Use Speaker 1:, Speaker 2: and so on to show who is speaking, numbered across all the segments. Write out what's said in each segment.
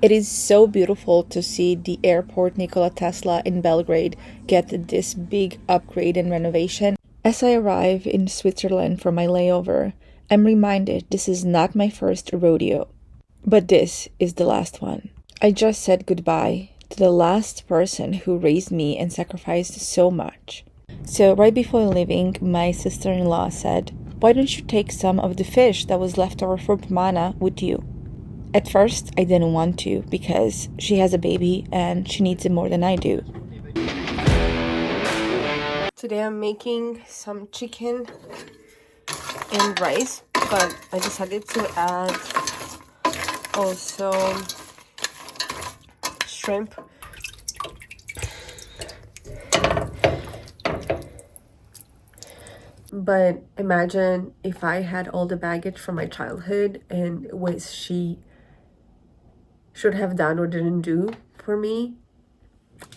Speaker 1: It is so beautiful to see the airport Nikola Tesla in Belgrade get this big upgrade and renovation. As I arrive in Switzerland for my layover, I'm reminded this is not my first rodeo, but this is the last one. I just said goodbye to the last person who raised me and sacrificed so much. So, right before leaving, my sister in law said, "Why don't you take some of the fish that was left over from Mana with you?" At first, I didn't want to because she has a baby and she needs it more than I do. Today I'm making some chicken and rice, but I decided to add also shrimp. But imagine if I had all the baggage from my childhood and ways she should have done or didn't do for me,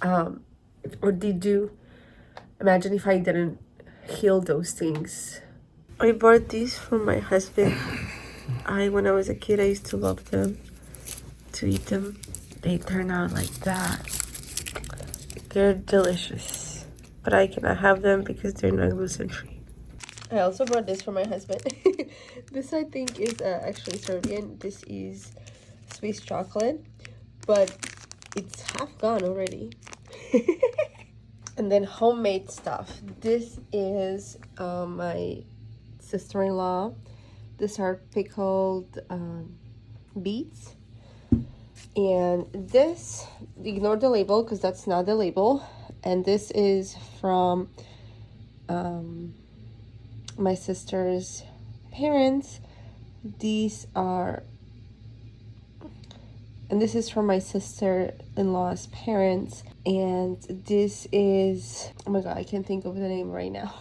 Speaker 1: or did do. Imagine if I didn't heal those things. I bought these for my husband. When I was a kid, I used to love them, to eat them. They turn out like that. They're delicious, but I cannot have them because they're not gluten-free. I also brought this for my husband. This I think is actually Serbian. This is Swiss chocolate, but it's half gone already. And then homemade stuff. This is my sister-in-law. These are pickled beets. And this, ignore the label because that's not the label. And this is from my sister's parents. These are, and this is from my sister-in-law's parents. And this is, oh my god, I can't think of the name right now.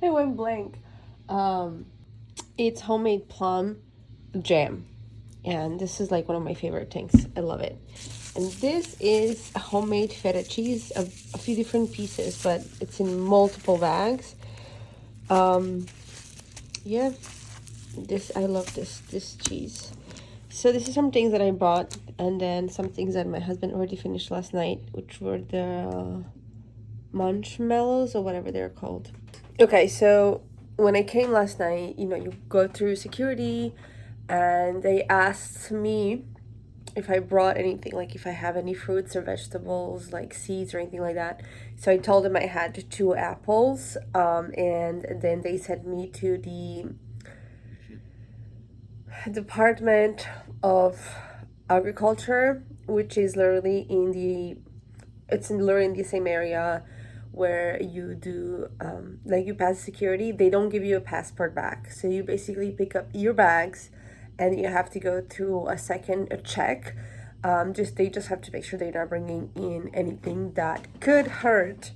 Speaker 1: I went blank. It's homemade plum jam. And this is like one of my favorite things. I love it. And this is a homemade feta cheese, a few different pieces, but it's in multiple bags. Yeah, I love this cheese. So this is some things that I brought, and then some things that my husband already finished last night, which were the marshmallows or whatever they're called. Okay, so when I came last night, you go through security, and they asked me if I brought anything, like if I have any fruits or vegetables, like seeds or anything like that. So I told them I had 2 apples, and then they sent me to the Department of Agriculture, which is literally literally in the same area where you do like you pass security. They don't give you a passport back, so you basically pick up your bags and you have to go through a second check. They just have to make sure they're not bringing in anything that could hurt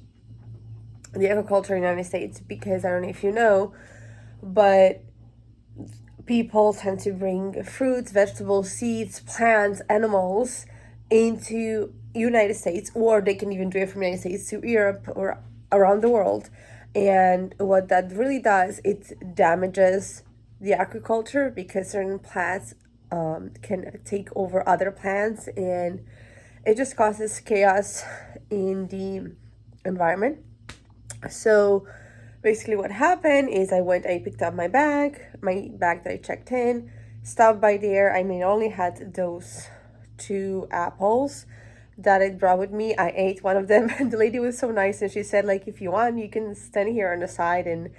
Speaker 1: the agriculture in the United States, because I don't know if you know, but people tend to bring fruits, vegetables, seeds, plants, animals into United States, or they can even do it from United States to Europe or around the world. And what that really does, it damages the agriculture, because certain plants can take over other plants, and it just causes chaos in the environment. So basically what happened is I picked up my bag that I checked in, stopped by there. I only had those 2 apples that I brought with me. I ate one of them, and the lady was so nice, and she said, like, if you want, you can stand here on the side and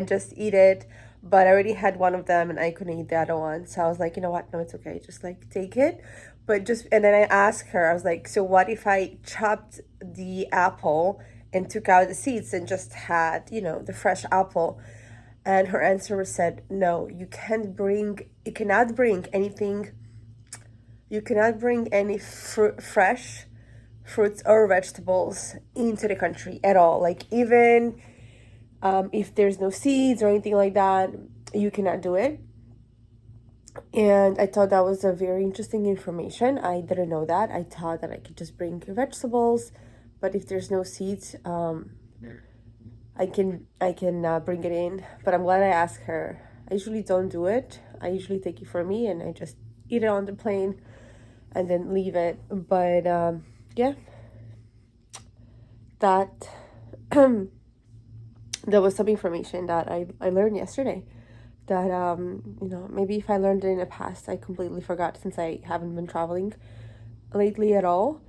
Speaker 1: just eat it. But I already had one of them and I couldn't eat the other one. So I was like, you know what? No, it's okay. Just like take it. And then I asked her, I was like, so what if I chopped the apple and took out the seeds and just had, the fresh apple? And her answer was said, no, you cannot bring anything. You cannot bring any fresh fruits or vegetables into the country at all. Like, even if there's no seeds or anything like that, you cannot do it. And I thought that was a very interesting information. I didn't know that. I thought that I could just bring vegetables, but if there's no seeds, I can bring it in. But I'm glad I asked her. I usually don't do it. I usually take it for me and I just eat it on the plane. and then leave it. But yeah, that there was some information that I learned yesterday that you know, maybe if I learned it in the past, I completely forgot since I haven't been traveling lately at all.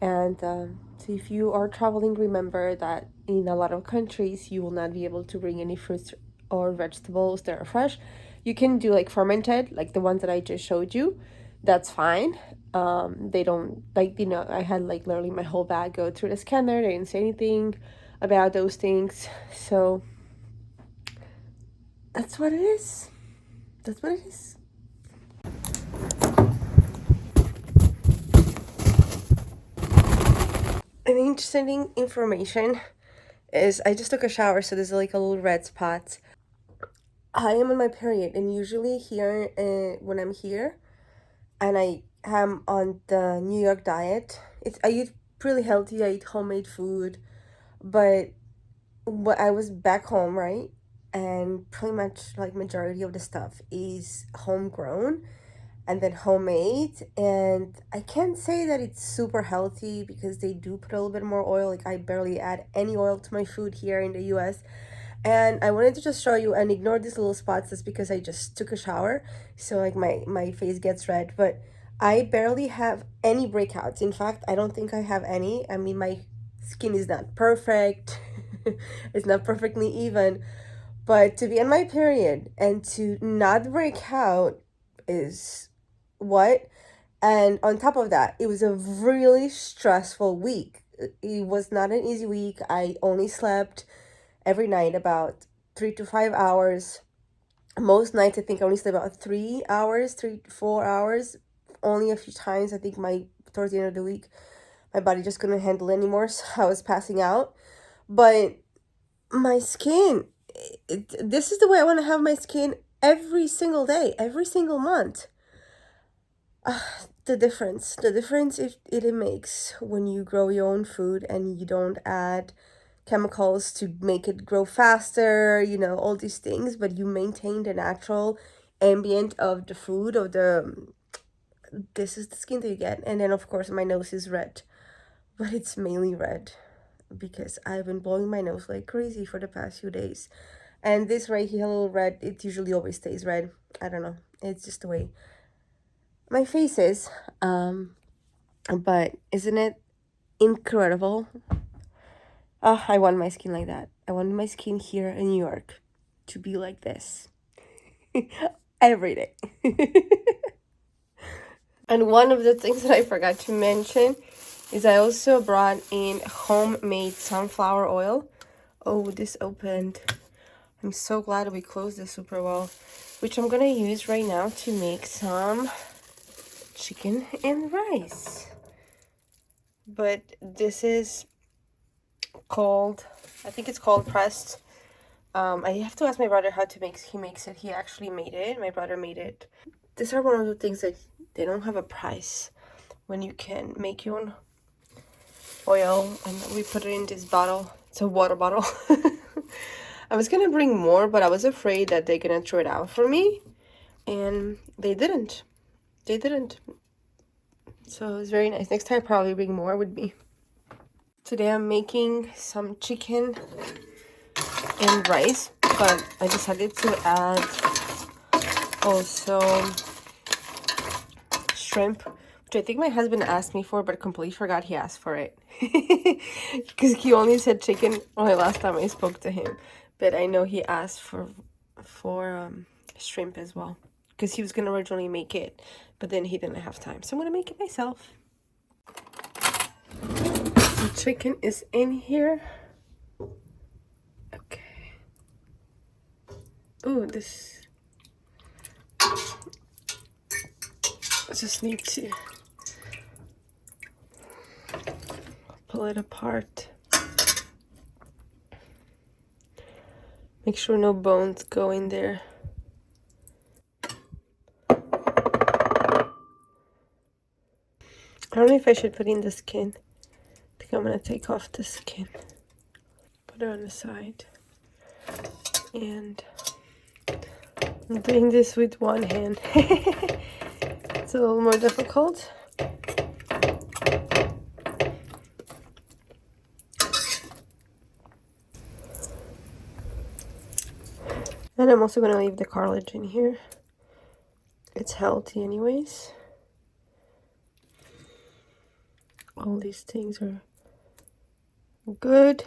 Speaker 1: And so if you are traveling, remember that in a lot of countries you will not be able to bring any fruits or vegetables that are fresh. You can do like fermented, like the ones that I just showed you. That's fine. They don't, like, you know, I had like literally my whole bag go through the scanner. They didn't say anything about those things. So that's what it is. That's what it is. An interesting information is I just took a shower, so there's like a little red spot. I am on my period, and usually here, when I'm here, and I am on the New York diet, I eat pretty healthy. I eat homemade food, but what I was back home, right, and pretty much like majority of the stuff is homegrown and then homemade, and I can't say that it's super healthy because they do put a little bit more oil. Like I barely add any oil to my food here in the US. And I wanted to just show you, and ignore these little spots. That's because I just took a shower, so like my face gets red. But I barely have any breakouts. In fact, I don't think I have any. I mean, my skin is not perfect. It's not perfectly even, but to be on my period and to not break out is what. And on top of that, it was a really stressful week. It was not an easy week. I only slept every night about 3 to 5 hours. Most nights I think I only slept about 3 hours, 3 to 4 hours. Only a few times, I think, towards the end of the week, my body just couldn't handle it anymore, so I was passing out. But my skin, this is the way I want to have my skin every single day, every single month. The difference it makes when you grow your own food and you don't add chemicals to make it grow faster, you know, all these things, but you maintain the natural ambient of the food, of the, this is the skin that you get. And then of course my nose is red, but it's mainly red because I've been blowing my nose like crazy for the past few days. And this right here, a little red, it usually always stays red. I don't know, it's just the way my face is. But isn't it incredible? Oh, I want my skin like that. I want my skin here in New York to be like this every day. And one of the things that I forgot to mention is I also brought in homemade sunflower oil. Oh, this opened. I'm so glad we closed this super well, which I'm gonna use right now to make some chicken and rice. But this is called, I think it's called pressed. I have to ask my brother how to make, he makes it. He actually made it. My brother made it. These are one of the things that they don't have a price when you can make your own oil. And we put it in this bottle. It's a water bottle. I was gonna bring more, but I was afraid that they're gonna throw it out for me, and they didn't. They didn't. So it's very nice. Next time I'll probably bring more with me. Today I'm making some chicken and rice, but I decided to add also shrimp, which I think my husband asked me for, but completely forgot he asked for it. Because he only said chicken only last time I spoke to him. But I know he asked for shrimp as well, because he was going to originally make it, but then he didn't have time. So I'm going to make it myself. The chicken is in here. Okay. Oh, this... I just need to pull it apart. Make sure no bones go in there. I don't know if I should put in the skin. I think I'm gonna take off the skin. Put it on the side. And I'm doing this with one hand. It's a little more difficult. And I'm also gonna leave the cartilage in here. It's healthy anyways. All these things are good.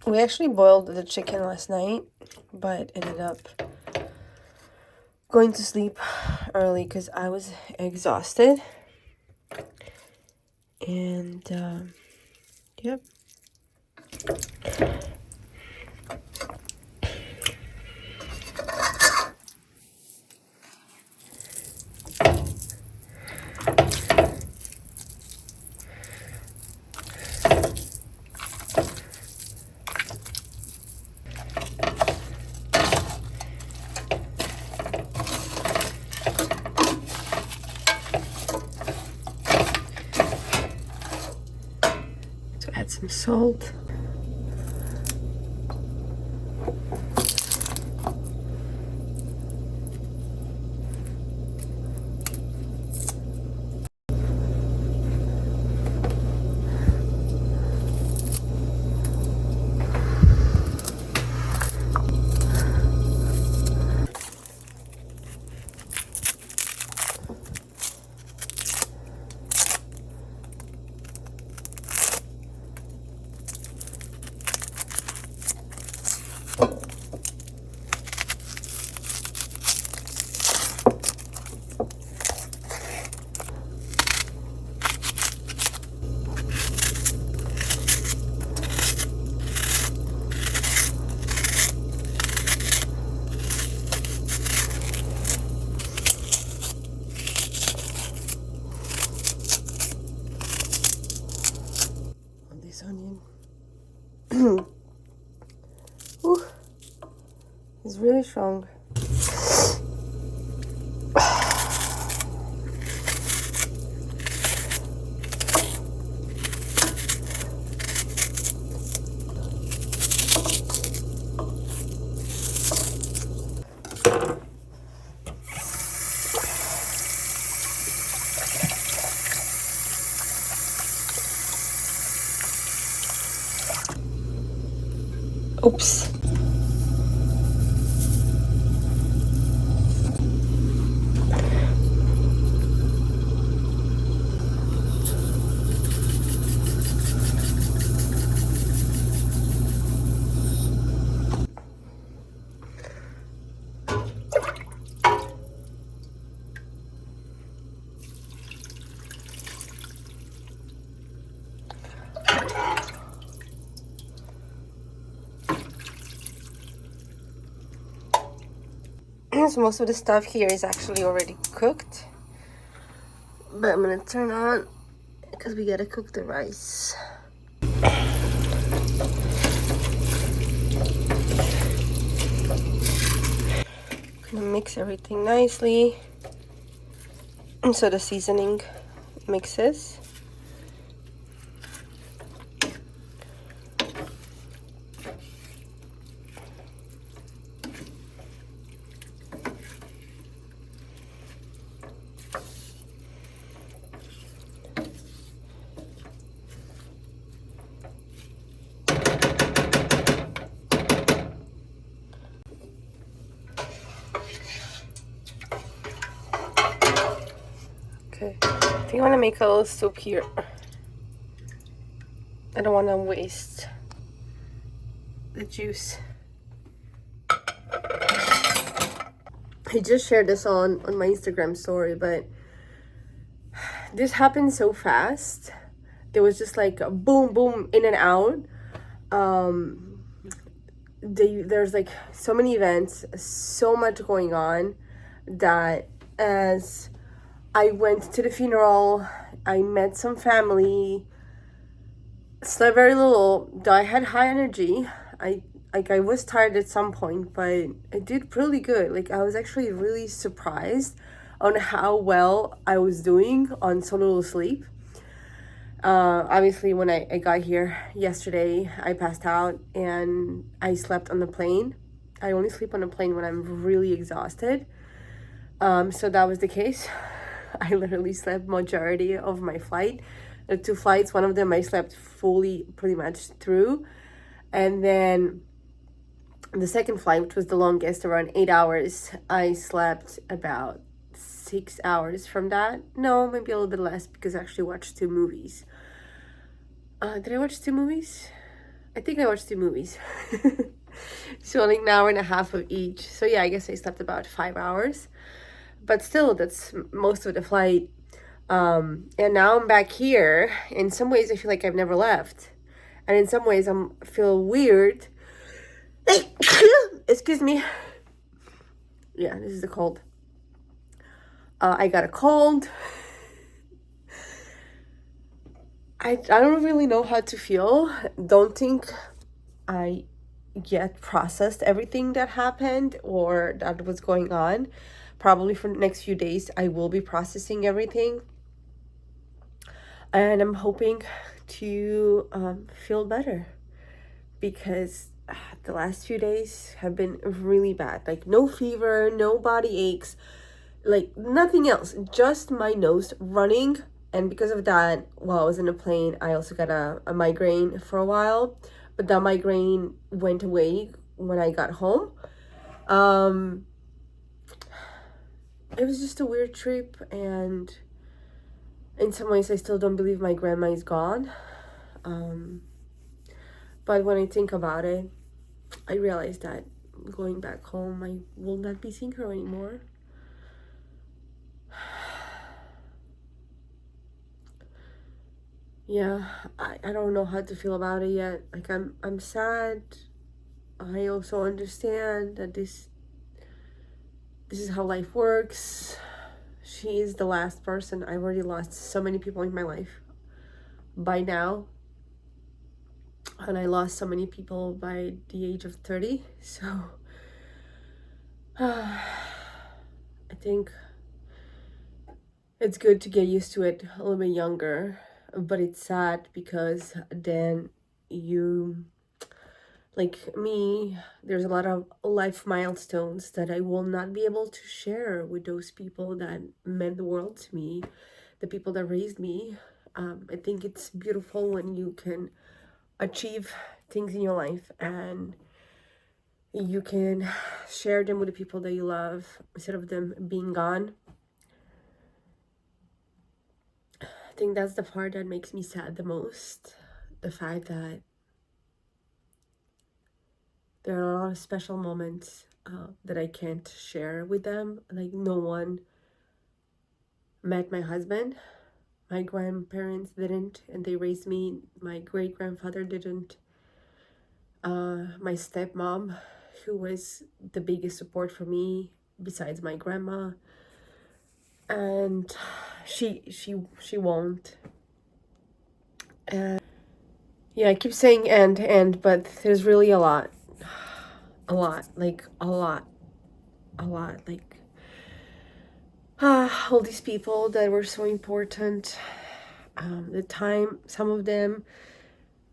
Speaker 1: We actually boiled the chicken last night, but ended up going to sleep early because I was exhausted. And yep. So add some salt. This onion. Ooh, it's really strong. Oops. So most of the stuff here is actually already cooked, but I'm gonna turn on because we gotta cook the rice. Gonna mix everything nicely so the seasoning mixes. Okay, I think I want to make a little soup here. I don't want to waste the juice. I just shared this on my Instagram story, but this happened so fast. There was just like a boom, boom, in and out. There's like so many events, so much going on, that as I went to the funeral, I met some family, slept very little, though I had high energy. I was tired at some point, but I did pretty good. Like, I was actually really surprised on how well I was doing on so little sleep. Obviously, when I got here yesterday, I passed out and I slept on the plane. I only sleep on the plane when I'm really exhausted. So that was the case. I literally slept majority of my flight. The 2 flights, one of them I slept fully pretty much through. And then the second flight, which was the longest, around 8 hours, I slept about 6 hours from that. No, maybe a little bit less, because I actually watched 2 movies. Did I watch 2 movies? I think I watched 2 movies. So like an hour and a half of each. So yeah, I guess I slept about 5 hours. But still, that's most of the flight. And now I'm back here. In some ways, I feel like I've never left. And in some ways, I feel weird. Excuse me. Yeah, this is the cold. I got a cold. I don't really know how to feel. Don't think I yet processed everything that happened or that was going on. Probably for the next few days, I will be processing everything. And I'm hoping to feel better, because the last few days have been really bad. Like no fever, no body aches, like nothing else, just my nose running. And because of that, while I was in a plane, I also got a migraine for a while, but that migraine went away when I got home. It was just a weird trip, and in some ways I still don't believe my grandma is gone. But when I think about it, I realize that going back home, I will not be seeing her anymore. Yeah, I don't know how to feel about it yet. Like I'm sad. I also understand that this is how life works. She is the last person. I've already lost so many people in my life by now. And I lost so many people by the age of 30. So I think it's good to get used to it a little bit younger. But it's sad because then you, like me, there's a lot of life milestones that I will not be able to share with those people that meant the world to me, the people that raised me. I think it's beautiful when you can achieve things in your life and you can share them with the people that you love instead of them being gone. I think that's the part that makes me sad the most. The fact that there are a lot of special moments that I can't share with them. Like no one met my husband. My grandparents didn't, and they raised me. My great-grandfather didn't. My stepmom, who was the biggest support for me besides my grandma, and she won't. And yeah, I keep saying and, but there's really a lot, like all these people that were so important. The time, some of them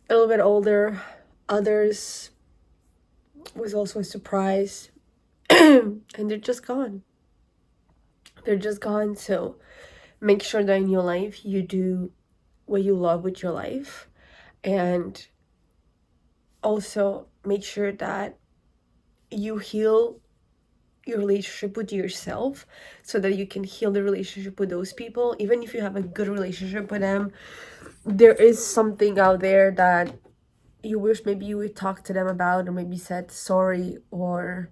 Speaker 1: a little bit older, others was also a surprise. And they're just gone. They're just gone. So make sure that in your life you do what you love with your life, and also make sure that you heal your relationship with yourself so that you can heal the relationship with those people. Even if you have a good relationship with them, there is something out there that you wish maybe you would talk to them about, or maybe said sorry, or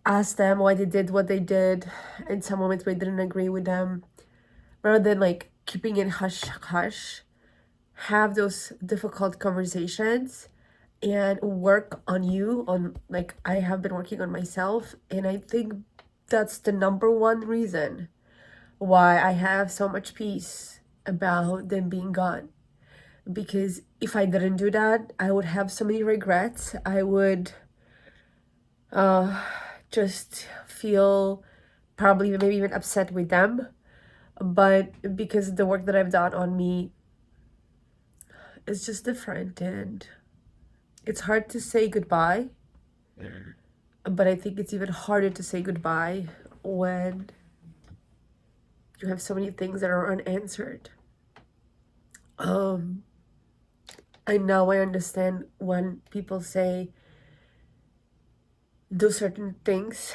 Speaker 1: ask them why they did what they did in some moments where you didn't agree with them, rather than like keeping it hush hush. Have those difficult conversations and work on you, on like I have been working on myself. And I think that's the number one reason why I have so much peace about them being gone. Because if I didn't do that, I would have so many regrets. I would just feel probably maybe even upset with them. But because the work that I've done on me is just different, and it's hard to say goodbye. But I think it's even harder to say goodbye when you have so many things that are unanswered. Um, I now I understand when people say do certain things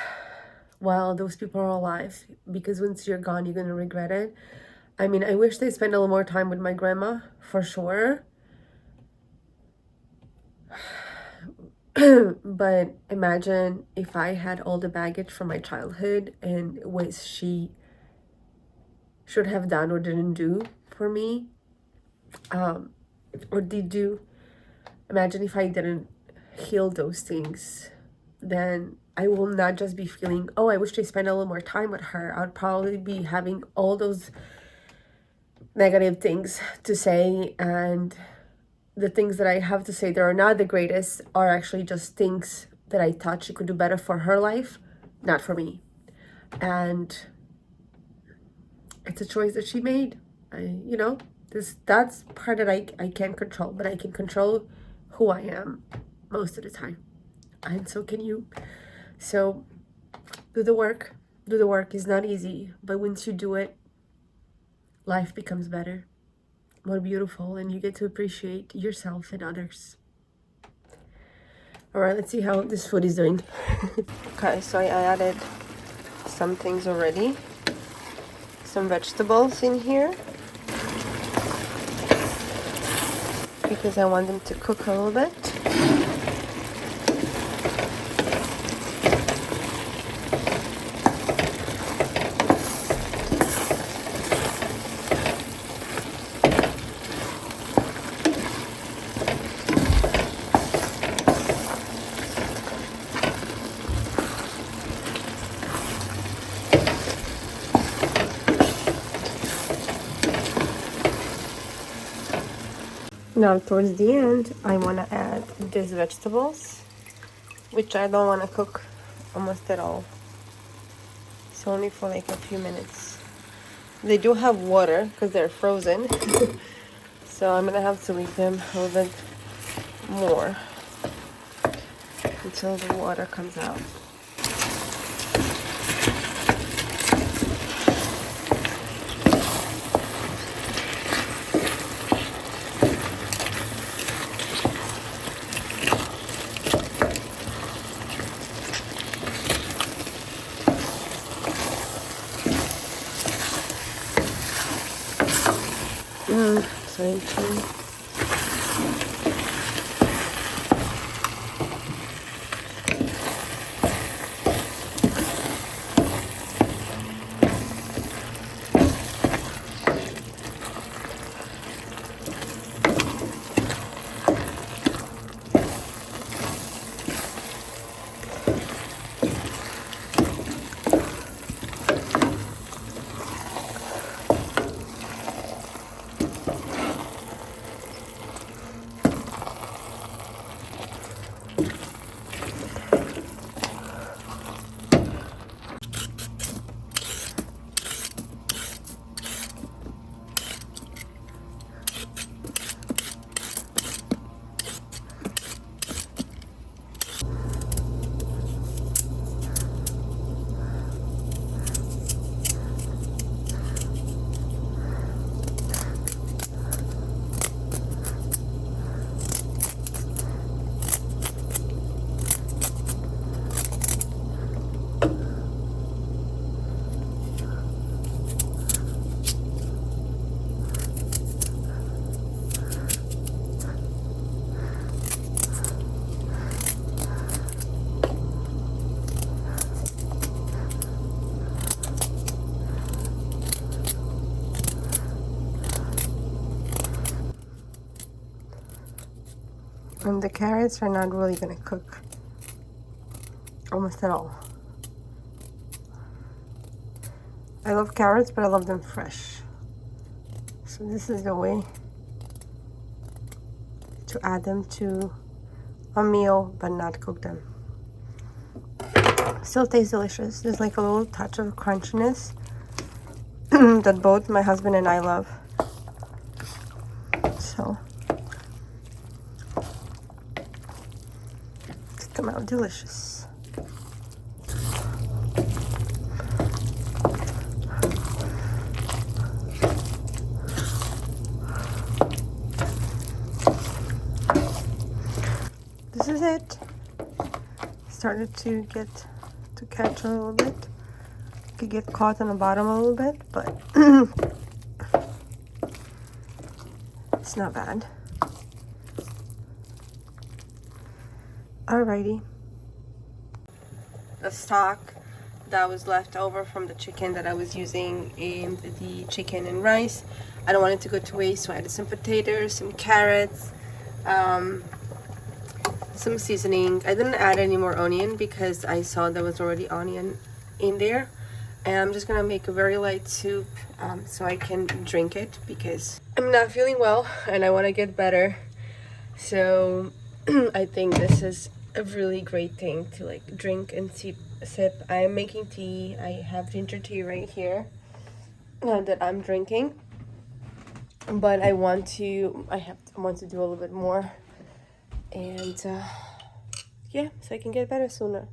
Speaker 1: while those people are alive, because once you're gone, you're gonna regret it. I mean, I wish they spent a little more time with my grandma, for sure. But imagine if I had all the baggage from my childhood and ways she should have done or didn't do for me, or did do. Imagine if I didn't heal those things, then I will not just be feeling, oh, I wish they spent a little more time with her. I'd probably be having all those negative things to say, and the things that I have to say that are not the greatest are actually just things that I thought she could do better for her life, not for me. And it's a choice that she made. That's part that I can't control, but I can control who I am most of the time. And so can you. So do the work. Do the work. Is not easy, but once you do it, life becomes better, more beautiful, and you get to appreciate yourself and others. All right, let's see how this food is doing. Okay, so I added some things already. Some vegetables in here because I want them to cook a little bit. Now towards the end, I want to add these vegetables, which I don't want to cook almost at all. It's only for like a few minutes. They do have water because they're frozen, so I'm gonna have to leave them a little bit more until the water comes out. Same thing. And the carrots are not really gonna cook almost at all. I love carrots, but I love them fresh. So this is the way to add them to a meal, but not cook them. Still tastes delicious. There's like a little touch of crunchiness that both my husband and I love. So it's come out delicious. it. Started to catch a little bit. Could get caught on the bottom a little bit, but it's not bad. Alrighty. The stock that was left over from the chicken that I was using in the chicken and rice, I don't want it to go to waste, so I added some potatoes, some carrots, some seasoning. I didn't add any more onion because I saw there was already onion in there. And I'm just gonna make a very light soup so I can drink it because I'm not feeling well and I want to get better. So I think this is a really great thing to like drink and sip. I am making tea. I have ginger tea right here that I'm drinking, but I want to do a little bit more, and yeah, so I can get better sooner.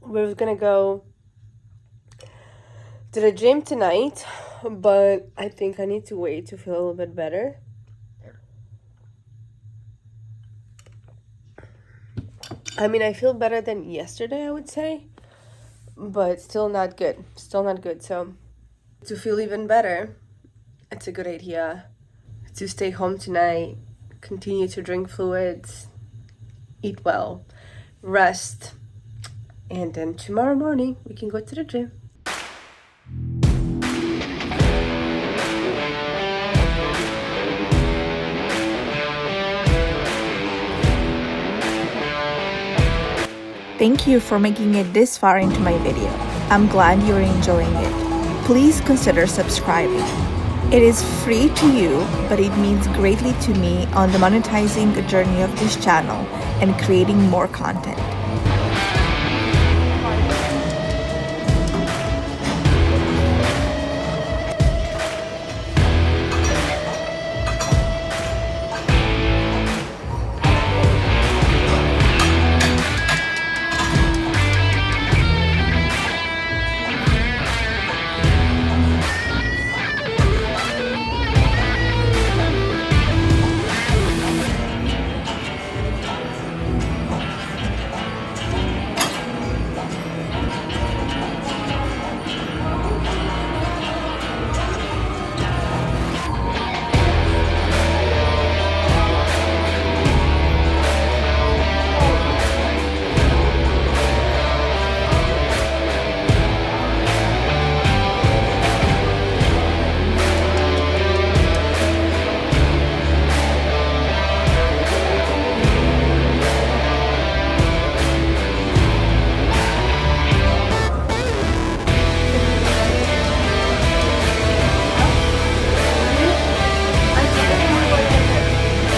Speaker 1: We're gonna go to the gym tonight, but I think I need to wait to feel a little bit better. I mean, I feel better than yesterday, I would say, but still not good. Still not good. So to feel even better, it's a good idea to stay home tonight, continue to drink fluids, eat well, rest, and then tomorrow morning we can go to the gym.
Speaker 2: Thank you for making it this far into my video. I'm glad you're enjoying it. Please consider subscribing. It is free to you, but it means greatly to me on the monetizing journey of this channel and creating more content.